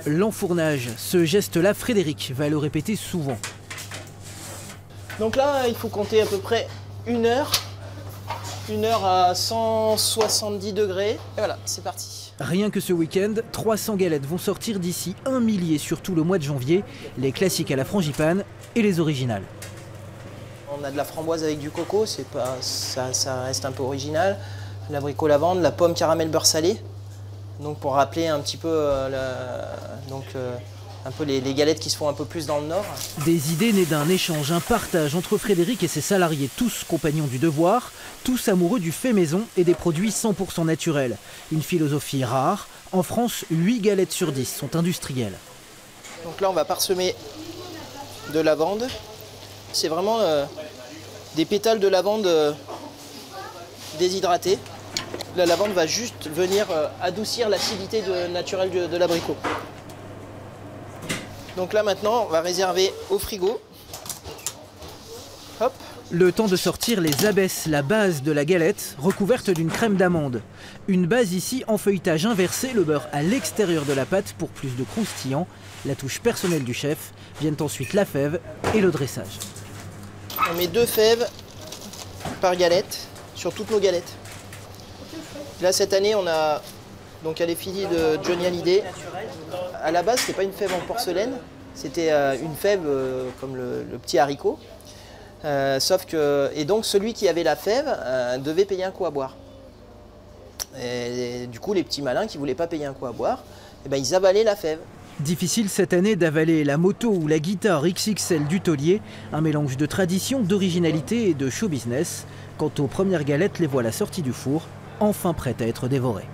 L'enfournage, ce geste-là, Frédéric va le répéter souvent. Donc là, il faut compter à peu près 1 heure. 1 heure à 170 degrés. Et voilà, c'est parti. Rien que ce week-end, 300 galettes vont sortir d'ici 1 millier sur tout le mois de janvier. Les classiques à la frangipane et les originales. On a de la framboise avec du coco, ça reste un peu original. L'abricot lavande, la pomme caramel beurre salé. Donc pour rappeler un petit peu, un peu les galettes qui se font un peu plus dans le nord. Des idées nées d'un échange, un partage entre Frédéric et ses salariés, tous compagnons du devoir, tous amoureux du fait maison et des produits 100% naturels. Une philosophie rare. En France, 8 galettes sur 10 sont industrielles. Donc là, on va parsemer de lavande. C'est vraiment des pétales de lavande déshydratée. La lavande va juste venir adoucir l'acidité naturelle de l'abricot. Donc là maintenant, on va réserver au frigo. Hop. Le temps de sortir les abesses, la base de la galette, recouverte d'une crème d'amande. Une base ici en feuilletage inversé, le beurre à l'extérieur de la pâte pour plus de croustillant. La touche personnelle du chef, viennent ensuite la fève et le dressage. On met 2 fèves par galette sur toutes nos galettes. Là cette année on a donc les filles de Johnny Hallyday. À la base c'était pas une fève en porcelaine, c'était une fève comme le petit haricot. Sauf que, et donc celui qui avait la fève devait payer un coup à boire. Et du coup les petits malins qui voulaient pas payer un coup à boire, et ben, ils avalaient la fève. Difficile cette année d'avaler la moto ou la guitare XXL du taulier, un mélange de tradition, d'originalité et de show business. Quant aux premières galettes, les voilà sorties du four, enfin prêtes à être dévorées.